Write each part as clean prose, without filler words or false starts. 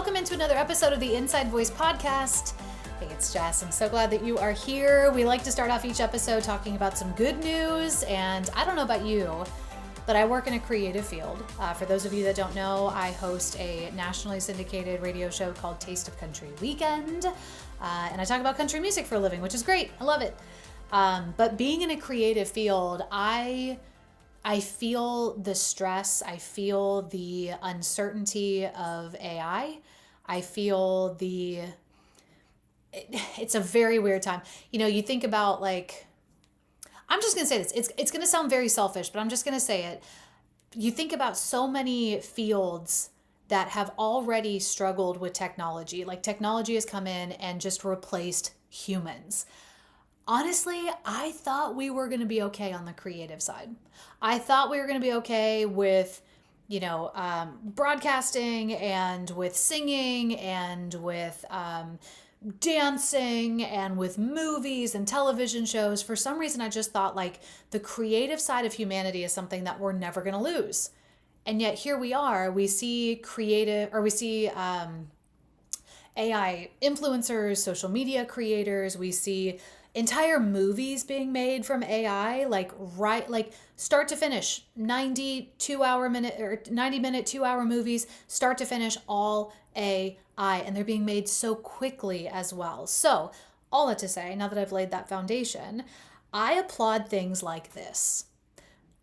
welcome into another episode of the Inside Voice podcast. Hey, it's Jess. I'm so glad that you are here. We like to start off each episode talking about some good news, and I don't know about you, but I work in a creative field. For those of you that don't know, I host a nationally syndicated radio show called Taste of Country Weekend, and I talk about country music for a living, which is great. I love it. But being in a creative field, I feel the stress. I feel the uncertainty of AI. I feel it's a very weird time. You know, you think about I'm just going to say this. It's going to sound very selfish, but I'm just going to say it. You think about so many fields that have already struggled with technology. Like technology has come in and just replaced humans. Honestly, I thought we were going to be okay on the creative side. I thought we were going to be okay with, broadcasting and with singing and with dancing and with movies and television shows. For some reason, I just thought the creative side of humanity is something that we're never going to lose. And yet here we are. We see AI influencers, social media creators. We see entire movies being made from AI, start to finish, 90 minute, 2 hour movies, start to finish, all AI, and they're being made so quickly as well. So all that to say, now that I've laid that foundation, I applaud things like this.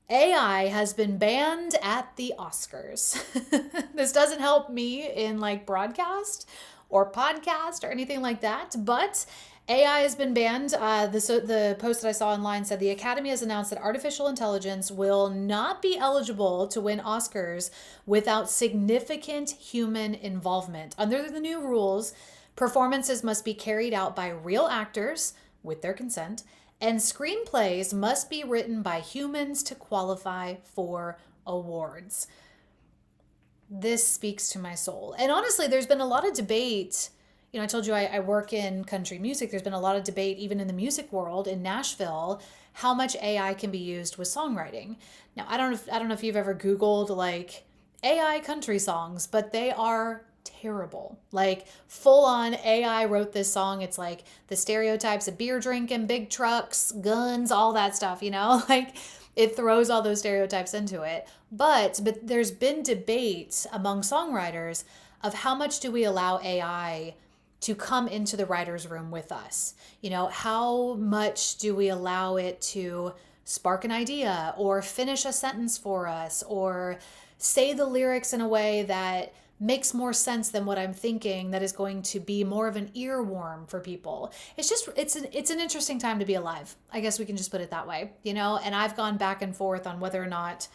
AI has been banned at the Oscars. This doesn't help me in broadcast or podcast or anything like that, but AI has been banned. The post that I saw online said the Academy has announced that artificial intelligence will not be eligible to win Oscars without significant human involvement. Under the new rules, performances must be carried out by real actors with their consent, and screenplays must be written by humans to qualify for awards. This speaks to my soul. And honestly, there's been a lot of debate. I told you I work in country music. There's been a lot of debate, even in the music world in Nashville, how much AI can be used with songwriting. Now, I don't know if you've ever Googled AI country songs, but they are terrible. Full on AI wrote this song. It's the stereotypes of beer drinking, big trucks, guns, all that stuff, it throws all those stereotypes into it. But there's been debate among songwriters of how much do we allow AI to come into the writer's room with us? How much do we allow it to spark an idea or finish a sentence for us or say the lyrics in a way that makes more sense than what I'm thinking, that is going to be more of an earworm for people? It's an interesting time to be alive. I guess we can just put it that way, and I've gone back and forth on whether or not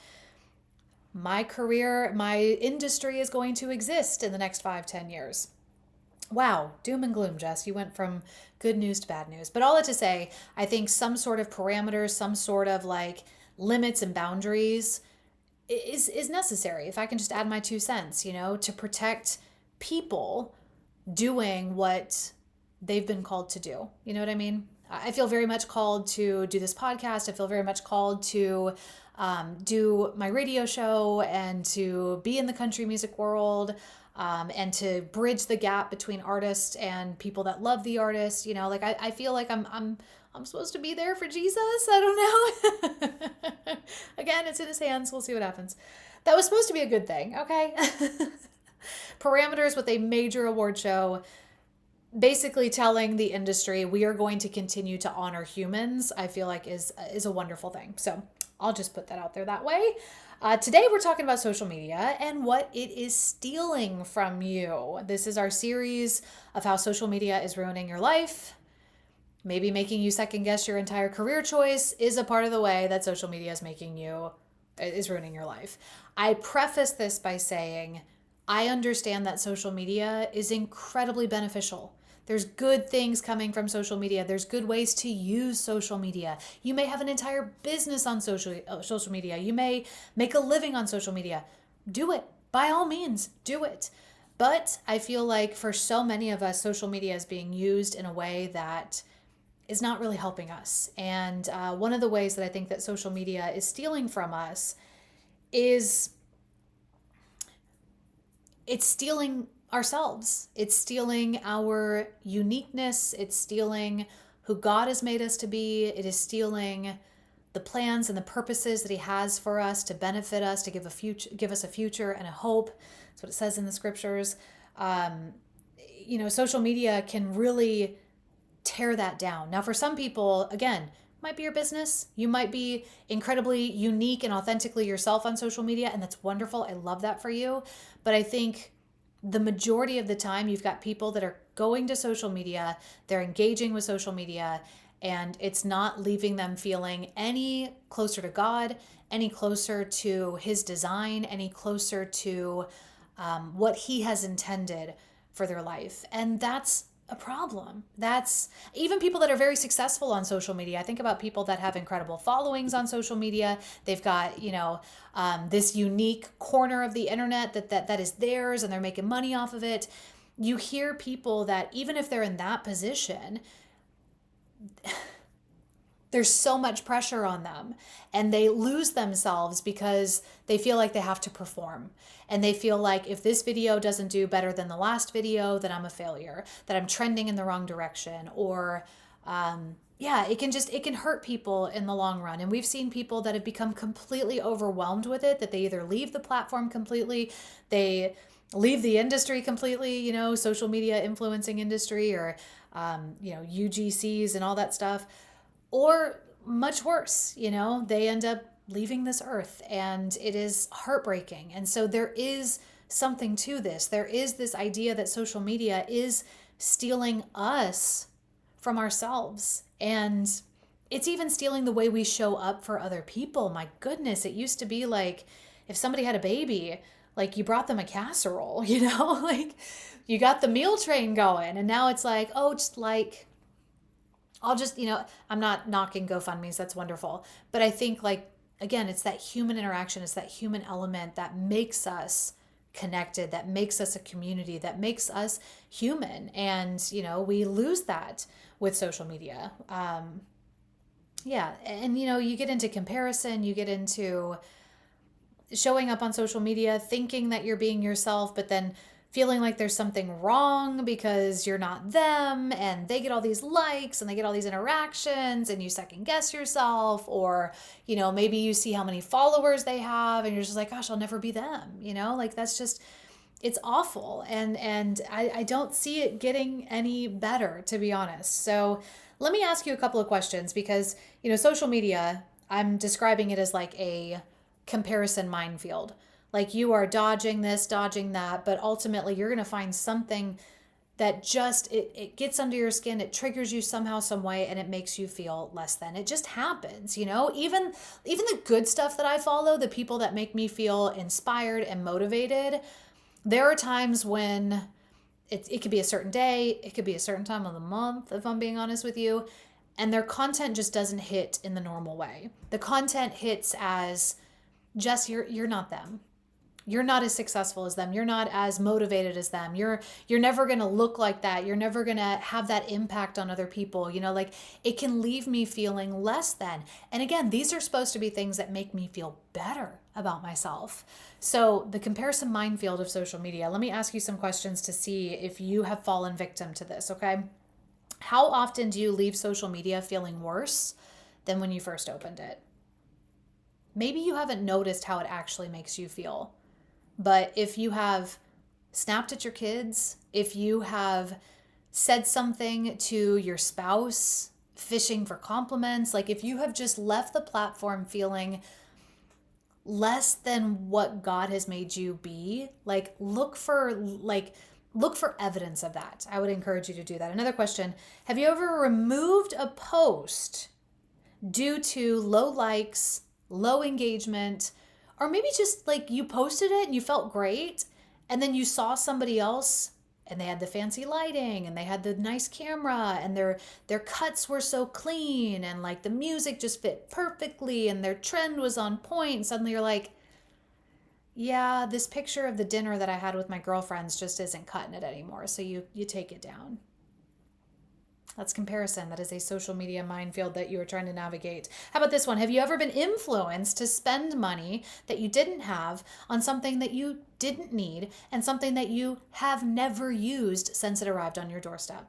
my career, my industry is going to exist in the next 5-10 years. Wow, doom and gloom, Jess. You went from good news to bad news. But all that to say, I think some sort of parameters, some sort of limits and boundaries is necessary. If I can just add my 2 cents, to protect people doing what they've been called to do. You know what I mean? I feel very much called to do this podcast. I feel very much called to do my radio show and to be in the country music world, and to bridge the gap between artists and people that love the artist. I feel like I'm supposed to be there for Jesus. I don't know. Again, it's in his hands. We'll see what happens. That was supposed to be a good thing. Okay. Parameters with a major award show, basically telling the industry we are going to continue to honor humans, I feel like is a wonderful thing. So I'll just put that out there that way. Today we're talking about social media and what it is stealing from you. This is our series of how social media is ruining your life. Maybe making you second guess your entire career choice is a part of the way that social media is ruining your life. I preface this by saying I understand that social media is incredibly beneficial. There's good things coming from social media. There's good ways to use social media. You may have an entire business on social media. You may make a living on social media. Do it. By all means, do it. But I feel like for so many of us, social media is being used in a way that is not really helping us. And one of the ways that I think that social media is stealing from us is it's stealing ourselves. It's stealing our uniqueness. It's stealing who God has made us to be. It is stealing the plans and the purposes that he has for us to benefit us, to give us a future and a hope. That's what it says in the scriptures. Social media can really tear that down. Now, for some people, again, might be your business. You might be incredibly unique and authentically yourself on social media, and that's wonderful. I love that for you. But I think the majority of the time, you've got people that are going to social media, they're engaging with social media, and it's not leaving them feeling any closer to God, any closer to his design, any closer to what he has intended for their life. And that's a problem. That's even people that are very successful on social media. I think about people that have incredible followings on social media. They've got, this unique corner of the internet that is theirs, and they're making money off of it. You hear people that even if they're in that position, there's so much pressure on them, and they lose themselves because they feel like they have to perform, and they feel like if this video doesn't do better than the last video, then I'm a failure, that I'm trending in the wrong direction, or it can hurt people in the long run. And we've seen people that have become completely overwhelmed with it, that they either leave the platform completely, they leave the industry completely, social media influencing industry, or UGCs and all that stuff. Or much worse, they end up leaving this earth, and it is heartbreaking. And so there is something to this. There is this idea that social media is stealing us from ourselves. And it's even stealing the way we show up for other people. My goodness, it used to be like if somebody had a baby, like you brought them a casserole, like you got the meal train going. And now it's like, oh, just like, I'll just, I'm not knocking GoFundMes. That's wonderful. But I think again, it's that human interaction. It's that human element that makes us connected, that makes us a community, that makes us human. And, we lose that with social media. And, you get into comparison, you get into showing up on social media, thinking that you're being yourself, but then feeling like there's something wrong because you're not them, and they get all these likes and they get all these interactions, and you second guess yourself, or maybe you see how many followers they have and you're just like, gosh, I'll never be them. That's just, it's awful. And I don't see it getting any better, to be honest. So let me ask you a couple of questions, because social media, I'm describing it as like a comparison minefield. Like you are dodging this, dodging that, but ultimately you're going to find something that just, it gets under your skin, it triggers you somehow, some way, and it makes you feel less than. It just happens, Even the good stuff that I follow, the people that make me feel inspired and motivated, there are times when it could be a certain day, it could be a certain time of the month, if I'm being honest with you, and their content just doesn't hit in the normal way. The content hits as just, you're not them. You're not as successful as them. You're not as motivated as them. You're never going to look like that. You're never going to have that impact on other people. It can leave me feeling less than. And again, these are supposed to be things that make me feel better about myself. So the comparison minefield of social media, let me ask you some questions to see if you have fallen victim to this, okay? How often do you leave social media feeling worse than when you first opened it? Maybe you haven't noticed how it actually makes you feel. But if you have snapped at your kids, if you have said something to your spouse, fishing for compliments, if you have just left the platform feeling less than what God has made you be, look for evidence of that. I would encourage you to do that. Another question, have you ever removed a post due to low likes, low engagement, or maybe just you posted it and you felt great, and then you saw somebody else and they had the fancy lighting and they had the nice camera and their cuts were so clean, and the music just fit perfectly and their trend was on point, and suddenly you're like, yeah, this picture of the dinner that I had with my girlfriends just isn't cutting it anymore, so you take it down. That's comparison. That is a social media minefield that you are trying to navigate. How about this one? Have you ever been influenced to spend money that you didn't have on something that you didn't need and something that you have never used since it arrived on your doorstep?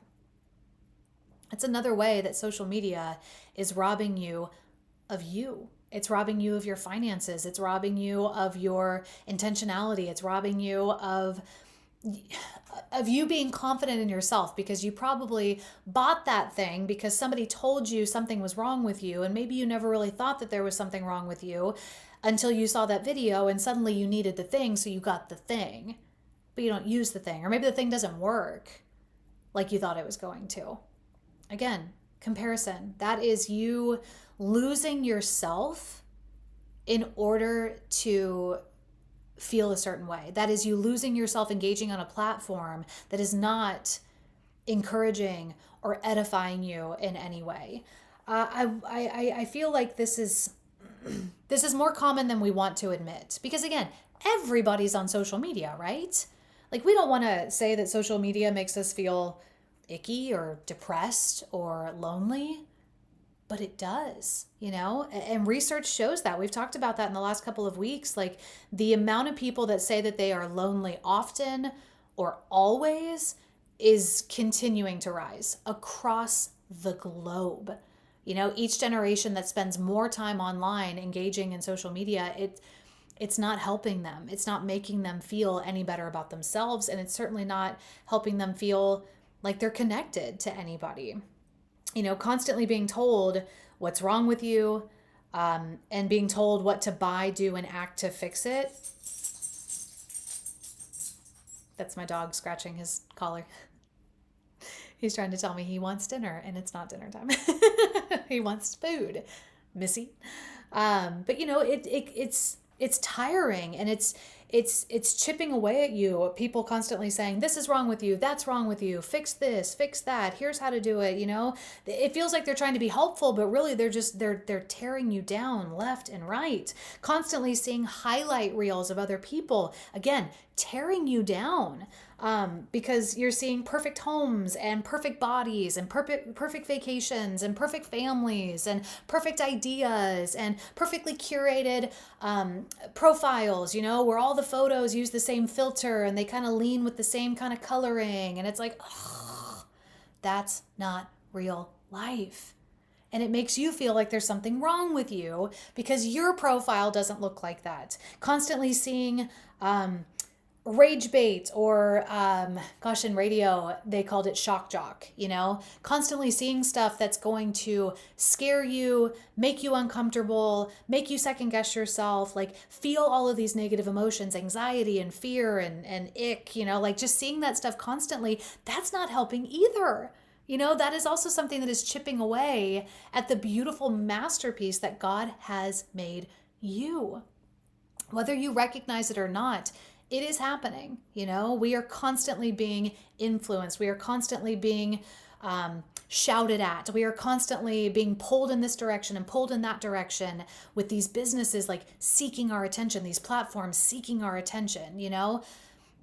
It's another way that social media is robbing you of you. It's robbing you of your finances. It's robbing you of your intentionality. It's robbing you of you being confident in yourself, because you probably bought that thing because somebody told you something was wrong with you, and maybe you never really thought that there was something wrong with you until you saw that video and suddenly you needed the thing, so you got the thing, but you don't use the thing, or maybe the thing doesn't work like you thought it was going to. Again, comparison. That is you losing yourself in order to feel a certain way. That is you losing yourself engaging on a platform that is not encouraging or edifying you in any way. I feel like this is more common than we want to admit, because again, everybody's on social media, right? Like, we don't want to say that social media makes us feel icky or depressed or lonely, but it does, and research shows that. We've talked about that in the last couple of weeks. Like, the amount of people that say that they are lonely often or always is continuing to rise across the globe. Each generation that spends more time online engaging in social media, it's not helping them. It's not making them feel any better about themselves, and it's certainly not helping them feel like they're connected to anybody. Constantly being told what's wrong with you, and being told what to buy, do, and act to fix it. That's my dog scratching his collar. He's trying to tell me he wants dinner, and it's not dinner time. He wants food, Missy. But it's tiring, and it's chipping away at you. People constantly saying, this is wrong with you, that's wrong with you, fix this, fix that, here's how to do it. It feels like they're trying to be helpful, but really they're tearing you down left and right. Constantly seeing highlight reels of other people, again, tearing you down. Because you're seeing perfect homes and perfect bodies and perfect vacations and perfect families and perfect ideas and perfectly curated profiles, where all the photos use the same filter and they kind of lean with the same kind of coloring. And it's like, oh, that's not real life. And it makes you feel like there's something wrong with you because your profile doesn't look like that. Constantly seeing rage bait, or in radio they called it shock jock, constantly seeing stuff that's going to scare you, make you uncomfortable, make you second guess yourself, like feel all of these negative emotions, anxiety and fear and ick, like just seeing that stuff constantly, that's not helping either. That is also something that is chipping away at the beautiful masterpiece that God has made you. Whether you recognize it or not, it is happening. We are constantly being influenced. We are constantly being shouted at. We are constantly being pulled in this direction and pulled in that direction, with these businesses like seeking our attention, these platforms seeking our attention.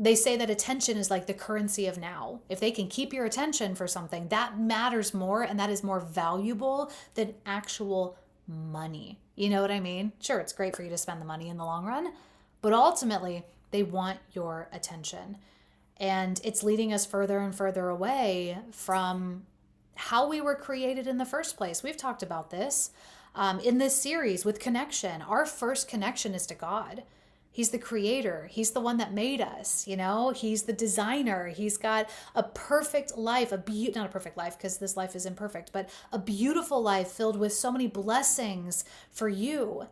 They say that attention is like the currency of now. If they can keep your attention for something, that matters more, and that is more valuable than actual money. You know what I mean? Sure, it's great for you to spend the money in the long run, but ultimately they want your attention. And it's leading us further and further away from how we were created in the first place. We've talked about this in this series with connection. Our first connection is to God. He's the creator. He's the one that made us, he's the designer. He's got a perfect life, not a perfect life because this life is imperfect, but a beautiful life filled with so many blessings for you.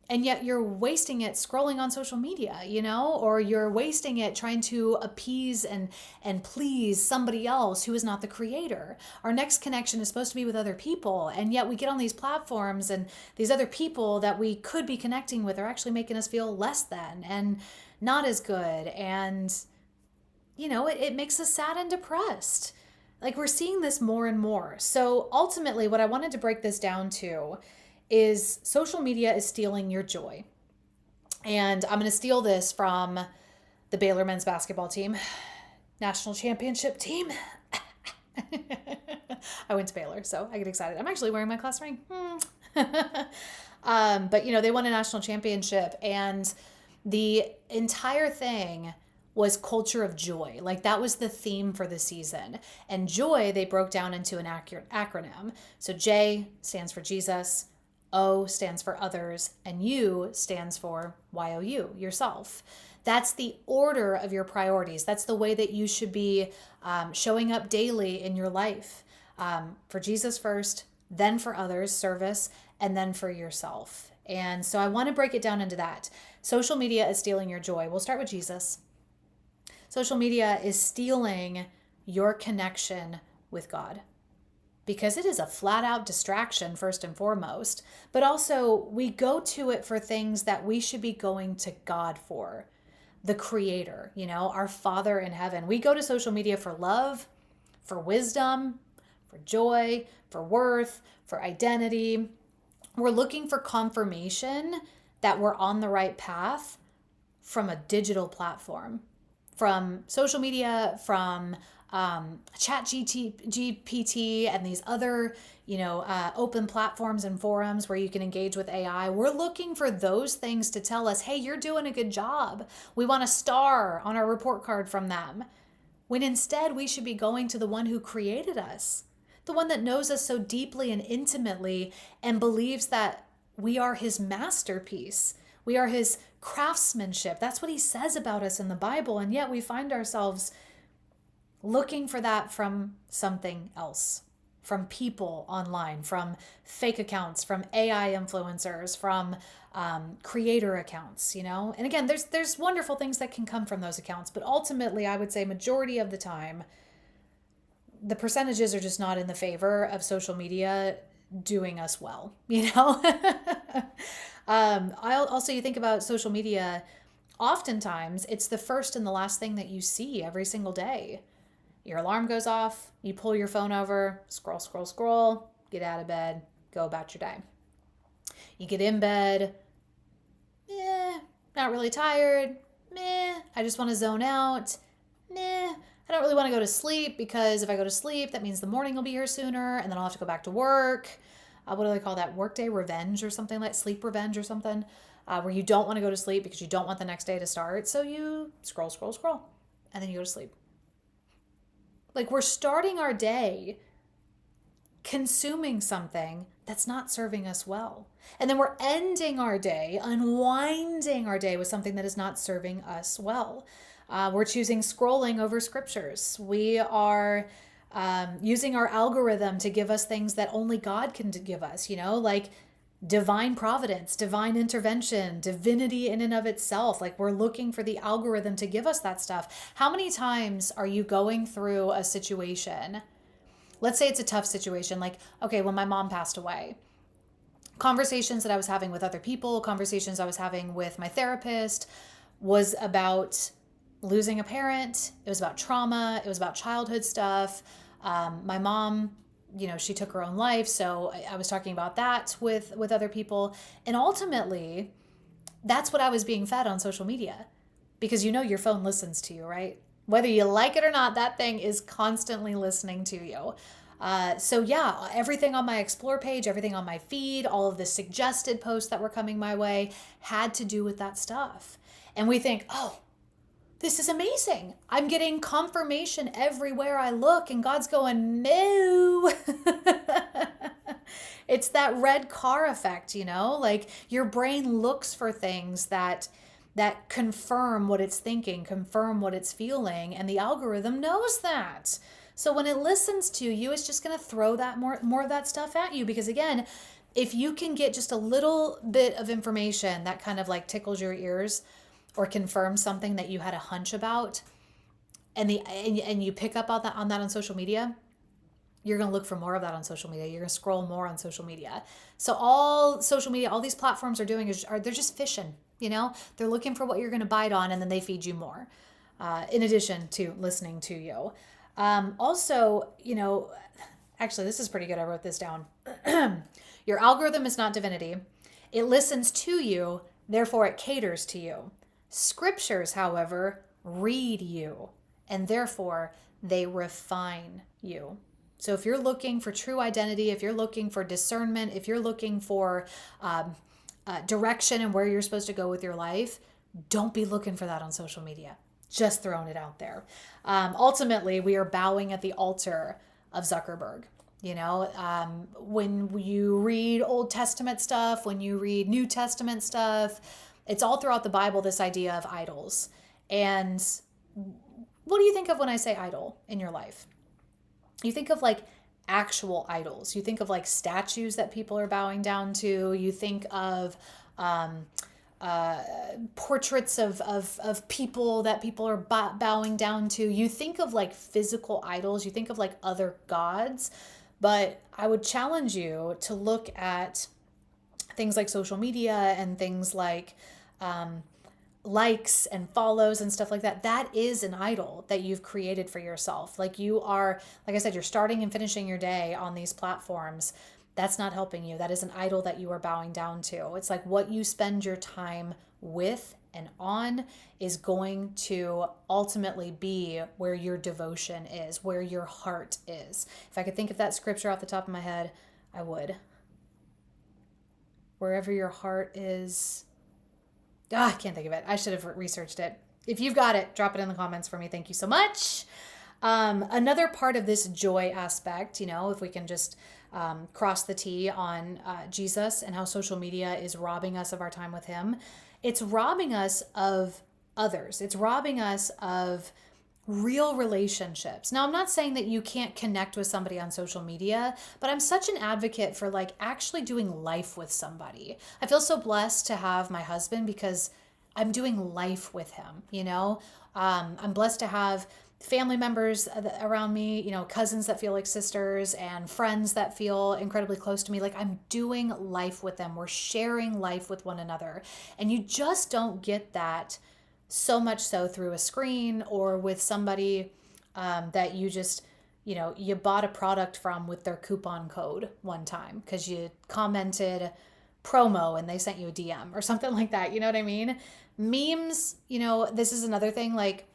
And yet you're wasting it scrolling on social media, or you're wasting it trying to appease and please somebody else who is not the creator. Our next connection is supposed to be with other people. And yet we get on these platforms, and these other people that we could be connecting with are actually making us feel less than and not as good. And, it makes us sad and depressed. Like, we're seeing this more and more. So ultimately, what I wanted to break this down to is social media is stealing your joy. And I'm going to steal this from the Baylor men's basketball team, national championship team. I went to Baylor, so I get excited. I'm actually wearing my class ring. But they won a national championship, and the entire thing was culture of joy. Like that was the theme for the season. And joy, they broke down into an acronym. So J stands for Jesus, O stands for others, and U stands for YOU, yourself. That's the order of your priorities. That's the way that you should be showing up daily in your life. For Jesus first, then for others, service, and then for yourself. And so I want to break it down into that. Social media is stealing your joy. We'll start with Jesus. Social media is stealing your connection with God because it is a flat out distraction, first and foremost. But also, we go to it for things that we should be going to God for. The Creator, our Father in heaven. We go to social media for love, for wisdom, for joy, for worth, for identity. We're looking for confirmation that we're on the right path from a digital platform, from social media, from chat GPT and these other open platforms and forums where you can engage with AI. We're looking for those things to tell us, hey, you're doing a good job. We want a star on our report card from them. When instead we should be going to the one who created us, the one that knows us so deeply and intimately and believes that we are his masterpiece. We are his craftsmanship. That's what he says about us in the Bible. And yet we find ourselves looking for that from something else, from people online, from fake accounts, from AI influencers, from creator accounts, And again, there's wonderful things that can come from those accounts, but ultimately I would say majority of the time, the percentages are just not in the favor of social media doing us well, Also, you think about social media, oftentimes it's the first and the last thing that you see every single day. Your alarm goes off, you pull your phone over, scroll, scroll, scroll, get out of bed, go about your day. You get in bed, not really tired, I just want to zone out, I don't really want to go to sleep because if I go to sleep, that means the morning will be here sooner and then I'll have to go back to work. What do they call that? Workday revenge or something like sleep revenge or something, where you don't want to go to sleep because you don't want the next day to start. So you scroll, scroll, scroll, and then you go to sleep. Like we're starting our day consuming something that's not serving us well. And then we're ending our day, unwinding our day with something that is not serving us well. We're choosing scrolling over scriptures. We are using our algorithm to give us things that only God can give us, like divine providence, divine intervention, divinity in and of itself. Like we're looking for the algorithm to give us that stuff. How many times are you going through a situation? Let's say it's a tough situation. Like, okay, when my mom passed away, conversations that I was having with other people, conversations I was having with my therapist was about losing a parent. It was about trauma. It was about childhood stuff. My mom, she took her own life. So I was talking about that with other people. And ultimately, that's what I was being fed on social media because your phone listens to you, right? Whether you like it or not, that thing is constantly listening to you. So yeah, everything on my explore page, everything on my feed, all of the suggested posts that were coming my way had to do with that stuff. And we think, oh, this is amazing. I'm getting confirmation everywhere I look, and God's going, no. It's that red car effect, like your brain looks for things that confirm what it's thinking, confirm what it's feeling, and the algorithm knows that. So when it listens to you, it's just going to throw that more of that stuff at you because again, if you can get just a little bit of information that kind of like tickles your ears or confirms something that you had a hunch about and you pick up on that on social media, you're going to look for more of that on social media. You're going to scroll more on social media. So all social media, all these platforms are doing they're just fishing, they're looking for what you're going to bite on and then they feed you more in addition to listening to you. Also, actually, this is pretty good. I wrote this down. Your algorithm is not divinity. It listens to you, therefore it caters to you. Scriptures, however, read you, and therefore they refine you. So if you're looking for true identity, if you're looking for discernment, if you're looking for direction and where you're supposed to go with your life, don't be looking for that on social media. Just throwing it out there. Ultimately, we are bowing at the altar of Zuckerberg. When you read Old Testament stuff, when you read New Testament stuff, it's all throughout the Bible, this idea of idols. And what do you think of when I say idol in your life? You think of like actual idols. You think of like statues that people are bowing down to. You think of portraits of people that people are bowing down to. You think of like physical idols. You think of like other gods. But I would challenge you to look at things like social media and things like likes and follows and stuff like that. That is an idol that you've created for yourself. Like you are, like I said, you're starting and finishing your day on these platforms. That's not helping you. That is an idol that you are bowing down to. It's like what you spend your time with and on is going to ultimately be where your devotion is, where your heart is. If I could think of that scripture off the top of my head, I would. Wherever your heart is. I can't think of it. I should have researched it. If you've got it, drop it in the comments for me. Thank you so much. Another part of this joy aspect, if we can just cross the T on Jesus and how social media is robbing us of our time with him. It's robbing us of others. It's robbing us of real relationships. Now, I'm not saying that you can't connect with somebody on social media, but I'm such an advocate for like actually doing life with somebody. I feel so blessed to have my husband because I'm doing life with him, I'm blessed to have family members around me, cousins that feel like sisters and friends that feel incredibly close to me. Like I'm doing life with them. We're sharing life with one another. And you just don't get that so much so through a screen or with somebody that you just, you bought a product from with their coupon code one time because you commented promo and they sent you a DM or something like that. You know what I mean? Memes, this is another thing, like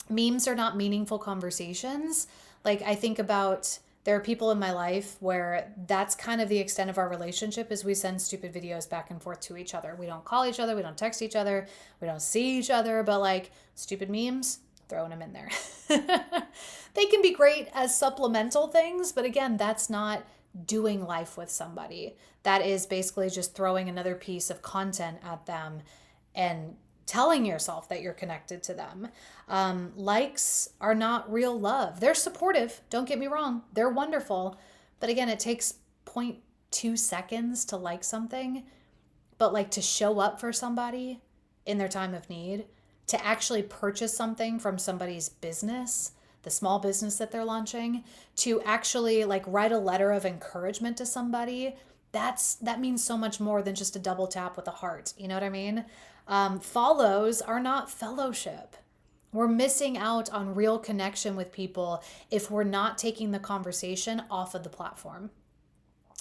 memes are not meaningful conversations. Like I think about there are people in my life where that's kind of the extent of our relationship is we send stupid videos back and forth to each other. We don't call each other. We don't text each other. We don't see each other, but like stupid memes, throwing them in there. They can be great as supplemental things, but again, that's not doing life with somebody. That is basically just throwing another piece of content at them and telling yourself that you're connected to them. Likes are not real love. They're supportive. Don't get me wrong. They're wonderful. But again, it takes 0.2 seconds to like something. But like to show up for somebody in their time of need, to actually purchase something from somebody's business, the small business that they're launching, to actually like write a letter of encouragement to somebody, that means so much more than just a double tap with a heart. You know what I mean? Follows are not fellowship. We're missing out on real connection with people if we're not taking the conversation off of the platform.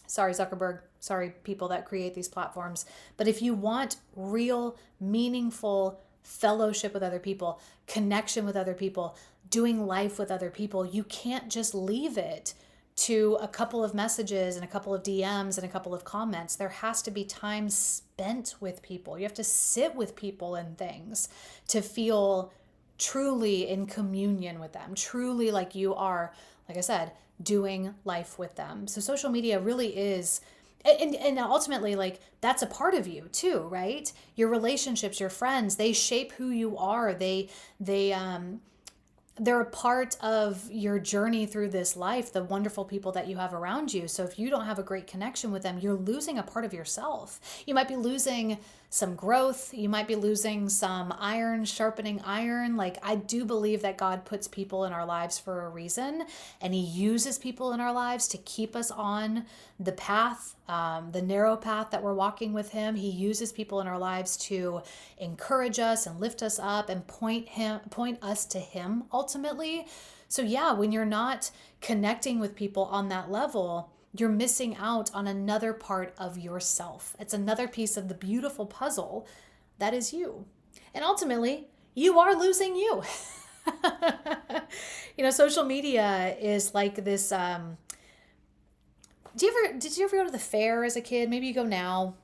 Sorry, Zuckerberg. Sorry, people that create these platforms. But if you want real, meaningful fellowship with other people, connection with other people, doing life with other people, you can't just leave it to a couple of messages and a couple of DMs and a couple of comments. There has to be time spent with people. You have to sit with people and things to feel truly in communion with them, truly like you are, like I said, doing life with them. So social media really is, and ultimately, like that's a part of you too, right? Your relationships, your friends, they shape who you are. They're a part of your journey through this life, the wonderful people that you have around you. So if you don't have a great connection with them, you're losing a part of yourself. You might be losing some growth. You might be losing some iron, sharpening iron. Like I do believe that God puts people in our lives for a reason, and he uses people in our lives to keep us on the path, the narrow path that we're walking with him. He uses people in our lives to encourage us and lift us up and point us to him ultimately. So yeah, when you're not connecting with people on that level, you're missing out on another part of yourself. It's another piece of the beautiful puzzle that is you. And ultimately, you are losing you. Social media is like this. Did you ever go to the fair as a kid? Maybe you go now.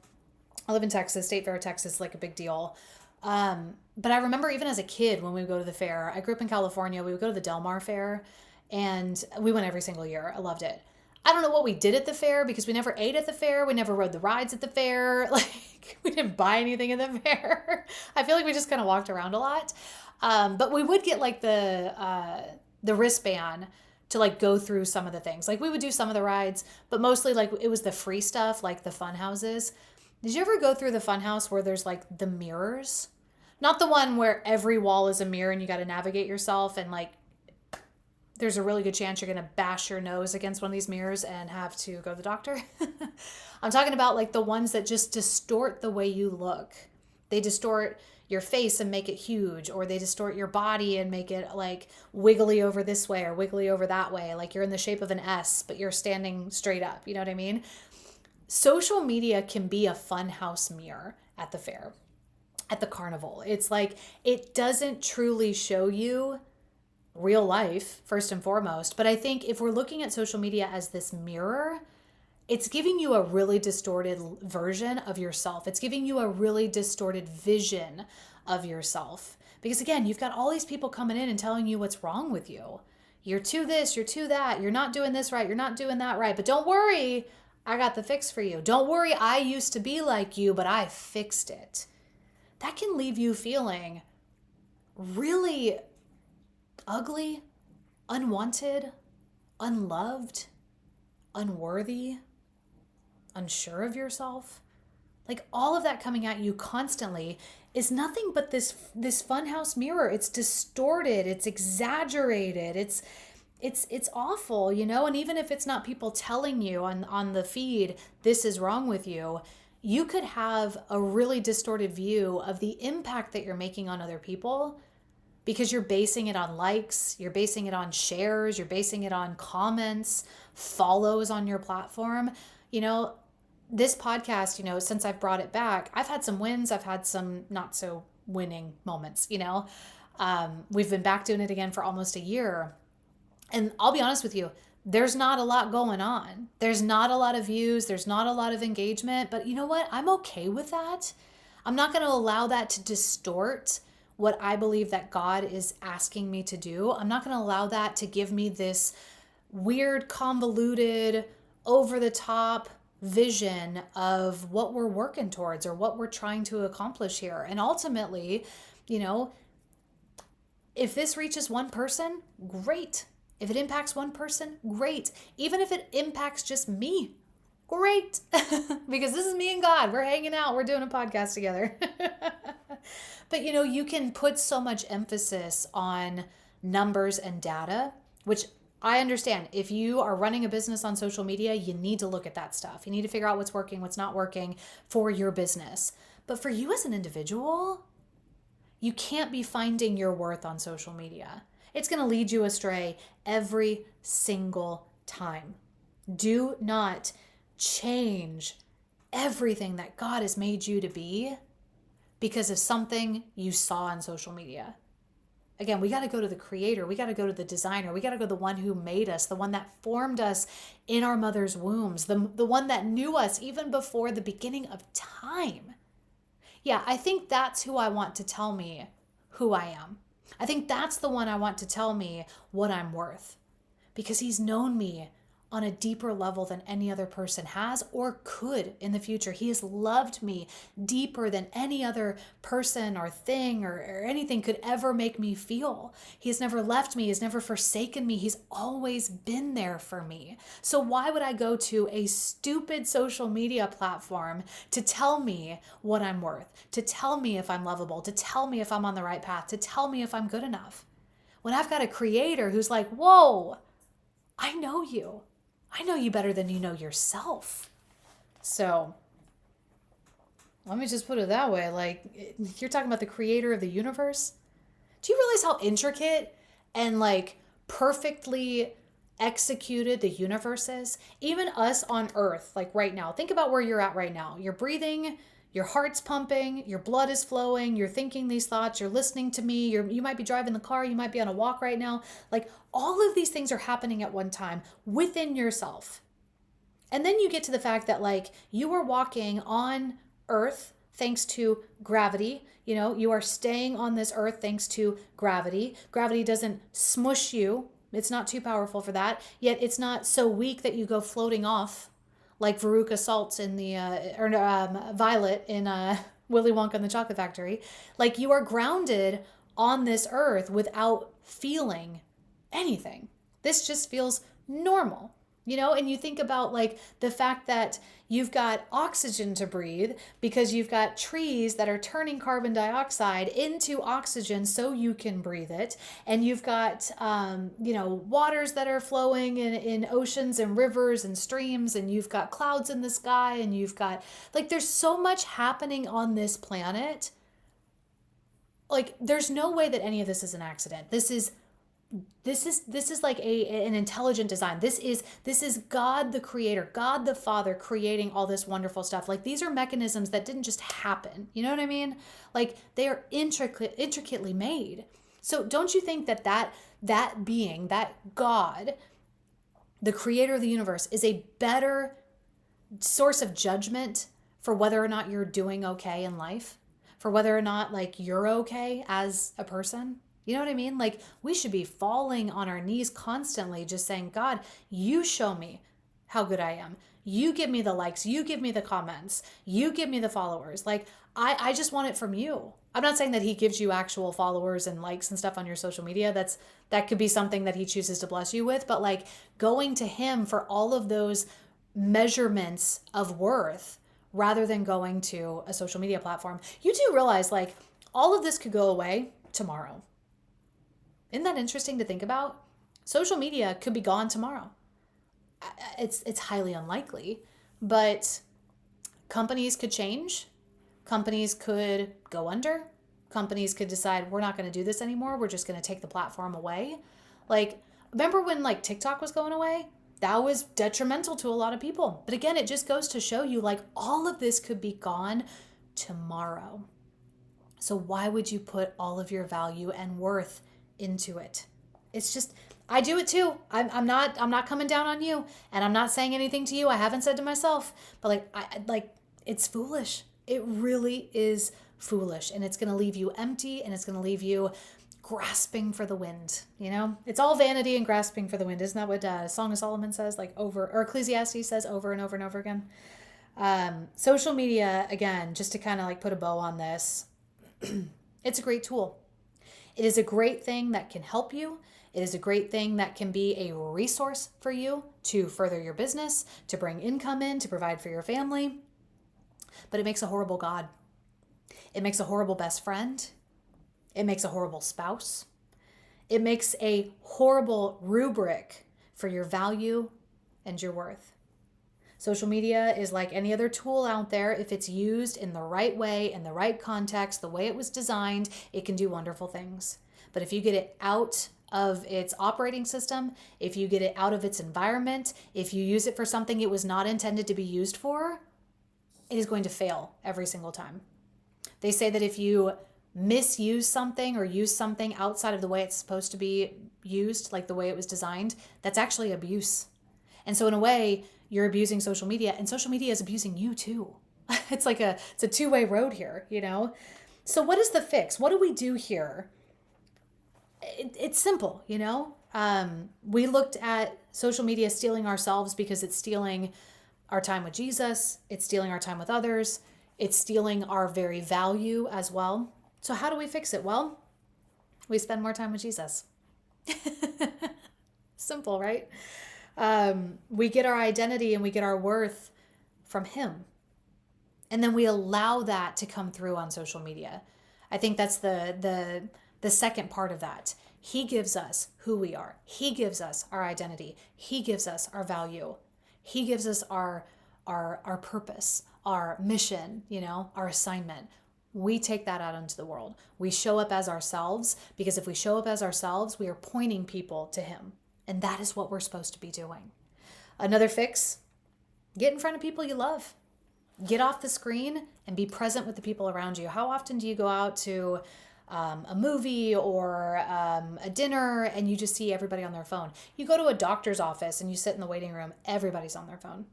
I live in Texas. State Fair, Texas is like a big deal. But I remember even as a kid when we would go to the fair, I grew up in California, we would go to the Del Mar Fair and we went every single year. I loved it. I don't know what we did at the fair because we never ate at the fair. We never rode the rides at the fair. Like, we didn't buy anything at the fair. I feel like we just kind of walked around a lot. But we would get like the wristband to like go through some of the things. Like we would do some of the rides, but mostly like it was the free stuff, like the fun houses. Did you ever go through the fun house where there's like the mirrors? Not the one where every wall is a mirror and you got to navigate yourself and like there's a really good chance you're going to bash your nose against one of these mirrors and have to go to the doctor. I'm talking about like the ones that just distort the way you look. They distort your face and make it huge, or they distort your body and make it like wiggly over this way or wiggly over that way. Like you're in the shape of an S, but you're standing straight up. You know what I mean? Social media can be a funhouse mirror at the fair, at the carnival. It's like it doesn't truly show you real life, first and foremost. But I think if we're looking at social media as this mirror, it's giving you a really distorted version of yourself. It's giving you a really distorted vision of yourself. Because again, you've got all these people coming in and telling you what's wrong with you. You're too this, you're too that, you're not doing this right, you're not doing that right. But don't worry, I got the fix for you. Don't worry, I used to be like you, but I fixed it. That can leave you feeling really ugly, unwanted, unloved, unworthy, unsure of yourself. Like all of that coming at you constantly is nothing but this funhouse mirror. It's distorted, it's exaggerated, it's awful, and even if it's not people telling you on the feed this is wrong with you, you could have a really distorted view of the impact that you're making on other people because you're basing it on likes, you're basing it on shares, you're basing it on comments, follows on your platform. This podcast, since I've brought it back, I've had some wins, I've had some not so winning moments. We've been back doing it again for almost a year. And I'll be honest with you, there's not a lot going on. There's not a lot of views, there's not a lot of engagement, but you know what? I'm okay with that. I'm not going to allow that to distort what I believe that God is asking me to do. I'm not going to allow that to give me this weird, convoluted, over the top vision of what we're working towards or what we're trying to accomplish here. And ultimately, if this reaches one person, great. If it impacts one person, great. Even if it impacts just me, great. Because this is me and God. We're hanging out. We're doing a podcast together. But you can put so much emphasis on numbers and data, which I understand. If you are running a business on social media, you need to look at that stuff. You need to figure out what's working, what's not working for your business. But for you as an individual, you can't be finding your worth on social media. It's going to lead you astray every single time. Do not change everything that God has made you to be because of something you saw on social media. Again, we got to go to the creator. We got to go to the designer. We got to go to the one who made us, the one that formed us in our mother's wombs, the one that knew us even before the beginning of time. Yeah, I think that's who I want to tell me who I am. I think that's the one I want to tell me what I'm worth because he's known me on a deeper level than any other person has or could in the future. He has loved me deeper than any other person or thing or anything could ever make me feel. He has never left me. He's never forsaken me. He's always been there for me. So why would I go to a stupid social media platform to tell me what I'm worth, to tell me if I'm lovable, to tell me if I'm on the right path, to tell me if I'm good enough? When I've got a creator who's like, whoa, I know you. I know you better than you know yourself. So let me just put it that way. Like, you're talking about the creator of the universe. Do you realize how intricate and like perfectly executed the universe is? Even us on Earth, like right now, think about where you're at right now. You're breathing, your heart's pumping, your blood is flowing, you're thinking these thoughts, you're listening to me, you might be driving the car, you might be on a walk right now. Like all of these things are happening at one time within yourself. And then you get to the fact that like you are walking on earth thanks to gravity. You are staying on this earth thanks to gravity. Gravity doesn't smush you. It's not too powerful for that. Yet it's not so weak that you go floating off like Veruca Salt in the Violet in Willy Wonka and the Chocolate Factory. Like you are grounded on this earth without feeling anything. This just feels normal. And you think about like the fact that you've got oxygen to breathe because you've got trees that are turning carbon dioxide into oxygen so you can breathe it. And you've got, waters that are flowing in oceans and rivers and streams. And you've got clouds in the sky. And you've got like, there's so much happening on this planet. Like, there's no way that any of this is an accident. This is like an intelligent design. This is God the creator, God the Father creating all this wonderful stuff. Like these are mechanisms that didn't just happen. You know what I mean? Like they are intricately made. So don't you think that being, that God, the creator of the universe, is a better source of judgment for whether or not you're doing okay in life, for whether or not like you're okay as a person? You know what I mean? Like we should be falling on our knees constantly, just saying, God, you show me how good I am. You give me the likes. You give me the comments. You give me the followers. Like I just want it from you. I'm not saying that he gives you actual followers and likes and stuff on your social media. That could be something that he chooses to bless you with. But like going to him for all of those measurements of worth rather than going to a social media platform. You do realize like all of this could go away tomorrow. Isn't that interesting to think about? Social media could be gone tomorrow. It's highly unlikely, but companies could change. Companies could go under. Companies could decide we're not going to do this anymore. We're just going to take the platform away. Like, remember when like TikTok was going away? That was detrimental to a lot of people. But again, it just goes to show you like all of this could be gone tomorrow. So why would you put all of your value and worth into it? It's just, I do it too. I'm not coming down on you, and I'm not saying anything to you I haven't said to myself, but it's foolish. It really is foolish, and it's going to leave you empty, and it's going to leave you grasping for the wind. It's all vanity and grasping for the wind. Isn't that what Song of Solomon says, or Ecclesiastes says over and over and over again? Social media, again, just to kind of like put a bow on this, it's a great tool. It is a great thing that can help you. It is a great thing that can be a resource for you to further your business, to bring income in, to provide for your family. But it makes a horrible God. It makes a horrible best friend. It makes a horrible spouse. It makes a horrible rubric for your value and your worth. Social media is like any other tool out there. If it's used in the right way, in the right context, the way it was designed, it can do wonderful things. But if you get it out of its operating system, if you get it out of its environment, if you use it for something it was not intended to be used for, it is going to fail every single time. They say that if you misuse something or use something outside of the way it's supposed to be used, like the way it was designed, that's actually abuse. And so in a way, you're abusing social media, and social media is abusing you too. It's a two-way road here, So what is the fix? What do we do here? It's simple, We looked at social media stealing ourselves because it's stealing our time with Jesus. It's stealing our time with others. It's stealing our very value as well. So how do we fix it? Well, we spend more time with Jesus. Simple, right? We get our identity and we get our worth from him. And then we allow that to come through on social media. I think that's the second part of that. He gives us who we are. He gives us our identity. He gives us our value. He gives us our purpose, our mission, our assignment. We take that out into the world. We show up as ourselves, because if we show up as ourselves, we are pointing people to him. And that is what we're supposed to be doing. Another fix, get in front of people you love. Get off the screen and be present with the people around you. How often do you go out to a movie or a dinner and you just see everybody on their phone? You go to a doctor's office and you sit in the waiting room, everybody's on their phone.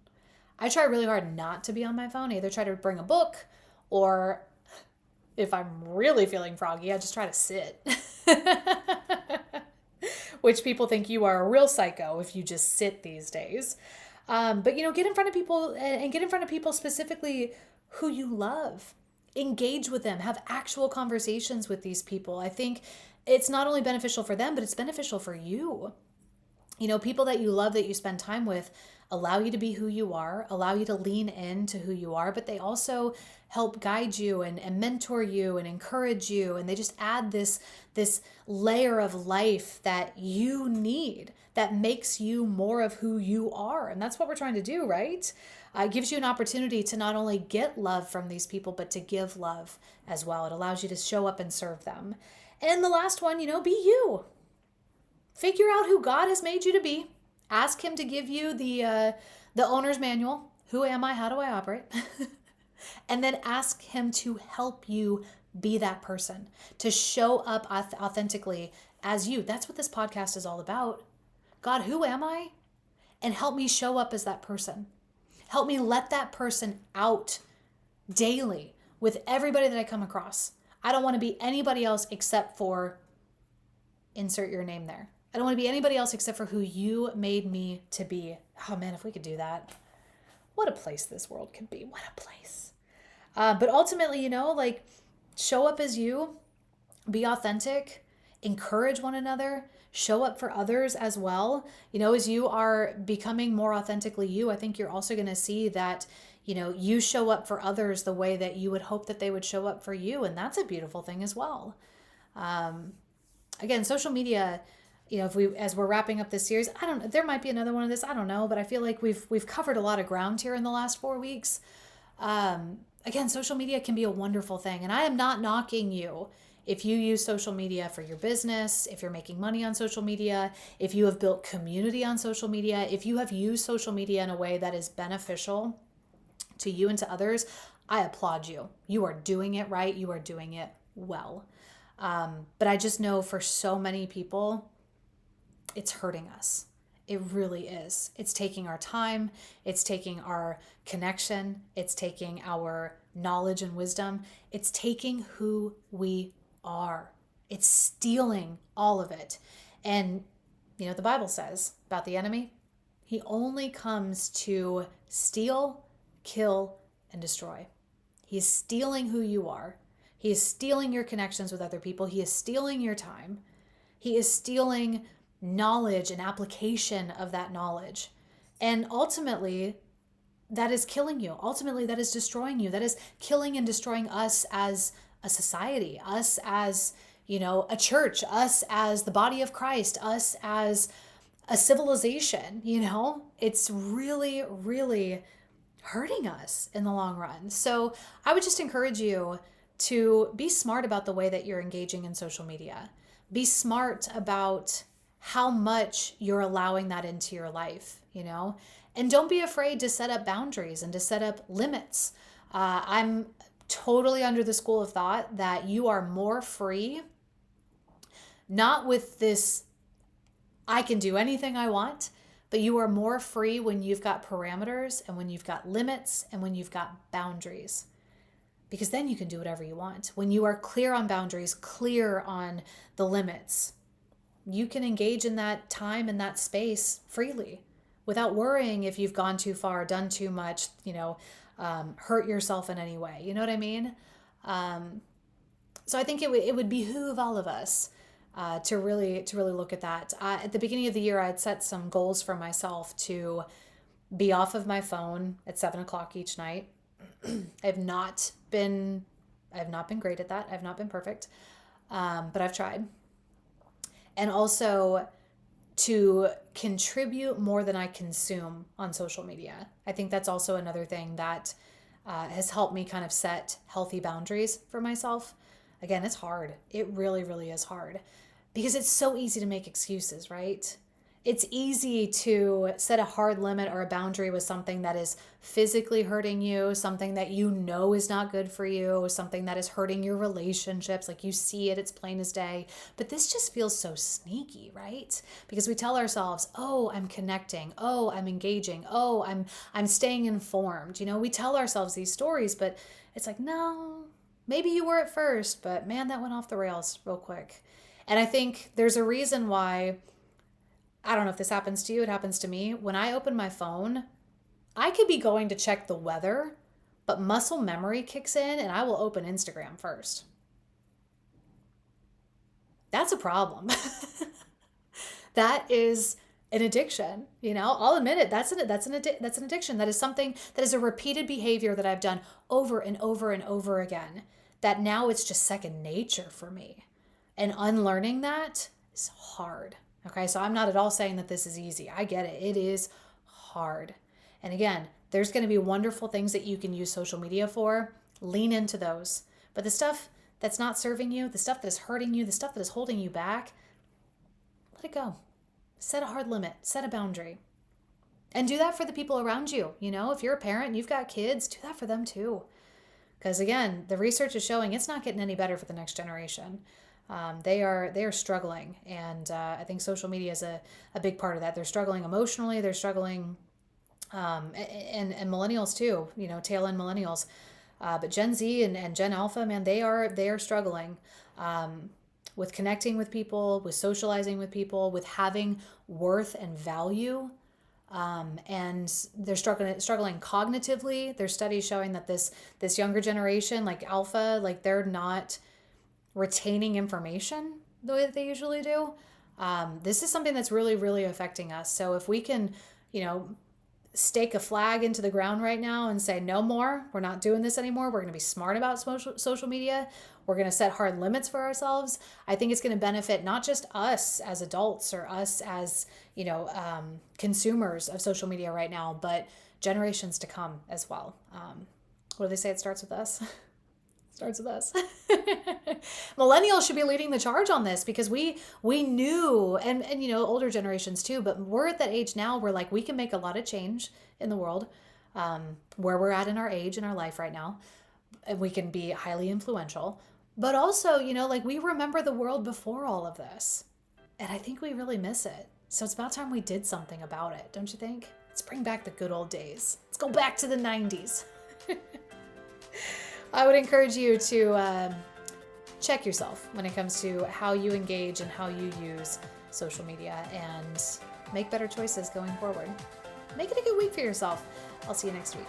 I try really hard not to be on my phone. I either try to bring a book, or if I'm really feeling froggy, I just try to sit. Which people think you are a real psycho if you just sit these days. But get in front of people, and get in front of people specifically who you love. Engage with them, have actual conversations with these people. I think it's not only beneficial for them, but it's beneficial for you. People that you love, that you spend time with, allow you to be who you are, allow you to lean into who you are, but they also help guide you and mentor you and encourage you. And they just add this layer of life that you need, that makes you more of who you are. And that's what we're trying to do, right? It gives you an opportunity to not only get love from these people, but to give love as well. It allows you to show up and serve them. And the last one, be you. Figure out who God has made you to be. Ask him to give you the owner's manual. Who am I? How do I operate? And then ask him to help you be that person, to show up authentically as you. That's what this podcast is all about. God, who am I? And help me show up as that person. Help me let that person out daily with everybody that I come across. I don't want to be anybody else except for, insert your name there. I don't want to be anybody else except for who you made me to be. Oh man, if we could do that, what a place this world could be. What a place. But ultimately, show up as you, be authentic, encourage one another, show up for others as well. As you are becoming more authentically you, I think you're also going to see that, you show up for others the way that you would hope that they would show up for you. And that's a beautiful thing as well. Again, social media, as we're wrapping up this series, I don't know, there might be another one of this, I don't know, but I feel like we've covered a lot of ground here in the last 4 weeks. Again, social media can be a wonderful thing, and I am not knocking you if you use social media for your business, if you're making money on social media, if you have built community on social media, if you have used social media in a way that is beneficial to you and to others. I applaud you. You are doing it right. You are doing it well. But I just know for so many people, it's hurting us. It really is. It's taking our time. It's taking our connection. It's taking our knowledge and wisdom. It's taking who we are. It's stealing all of it. And, the Bible says about the enemy, he only comes to steal, kill, and destroy. He is stealing who you are. He is stealing your connections with other people. He is stealing your time. He is stealing knowledge and application of that knowledge. And ultimately, that is killing you. Ultimately, that is destroying you. That is killing and destroying us as a society, us as, a church, us as the body of Christ, us as a civilization. It's really, really hurting us in the long run. So I would just encourage you to be smart about the way that you're engaging in social media. Be smart about how much you're allowing that into your life, and don't be afraid to set up boundaries and to set up limits. I'm totally under the school of thought that you are more free, not with this, I can do anything I want, but you are more free when you've got parameters and when you've got limits and when you've got boundaries. Because then you can do whatever you want. When you are clear on boundaries, clear on the limits, you can engage in that time and that space freely without worrying if you've gone too far, done too much, hurt yourself in any way. You know what I mean? So I think it would behoove all of us to really look at that. At the beginning of the year, I'd set some goals for myself to be off of my phone at 7:00 each night. I've not been great at that. I've not been perfect, but I've tried. And also to contribute more than I consume on social media. I think that's also another thing that has helped me kind of set healthy boundaries for myself. Again, it's hard. It really, really is hard because it's so easy to make excuses, right? it's easy to set a hard limit or a boundary with something that is physically hurting you, something that you know is not good for you, something that is hurting your relationships. Like you see it, it's plain as day. But this just feels so sneaky, right? Because we tell ourselves, "Oh, I'm connecting. Oh, I'm engaging. Oh, I'm staying informed." You know, we tell ourselves these stories, but it's like, "No, maybe you were at first, but man, that went off the rails real quick." And I think there's a reason why. I don't know if this happens to you, it happens to me. When I open my phone, I could be going to check the weather, but muscle memory kicks in and I will open Instagram first. That's a problem. That is an addiction. You know, I'll admit it. That's an addiction. That is something that is a repeated behavior that I've done over and over and over again. That now it's just second nature for me. And unlearning that is hard. Okay, so I'm not at all saying that this is easy. I get it. It is hard. And again, there's going to be wonderful things that you can use social media for. Lean into those. But the stuff that's not serving you, the stuff that is hurting you, the stuff that is holding you back, let it go. Set a hard limit, set a boundary. And do that for the people around you. You know, if you're a parent and you've got kids, do that for them too. Because again, the research is showing it's not getting any better for the next generation. They are struggling, and I think social media is a big part of that. They're struggling emotionally. They're struggling, and millennials too. You know, tail end millennials, but Gen Z and Gen Alpha, man, they are struggling with connecting with people, with socializing with people, with having worth and value. And they're struggling cognitively. There's studies showing that this younger generation, like Alpha, like they're not retaining information the way that they usually do. This is something that's really, really affecting us. So if we can, you know, stake a flag into the ground right now and say, no more, we're not doing this anymore. We're going to be smart about social media. We're going to set hard limits for ourselves. I think it's going to benefit not just us as adults or us as, you know, consumers of social media right now, but generations to come as well. What do they say? It starts with us. Starts with us. Millennials should be leading the charge on this because we knew, and you know, older generations too, but we're at that age now where like we can make a lot of change in the world, where we're at in our age in our life right now, and we can be highly influential. But also, you know, like we remember the world before all of this, and I think we really miss it. So it's about time we did something about it, don't you think? Let's bring back the good old days. Let's go back to the 90s. I would encourage you to check yourself when it comes to how you engage and how you use social media and make better choices going forward. Make it a good week for yourself. I'll see you next week.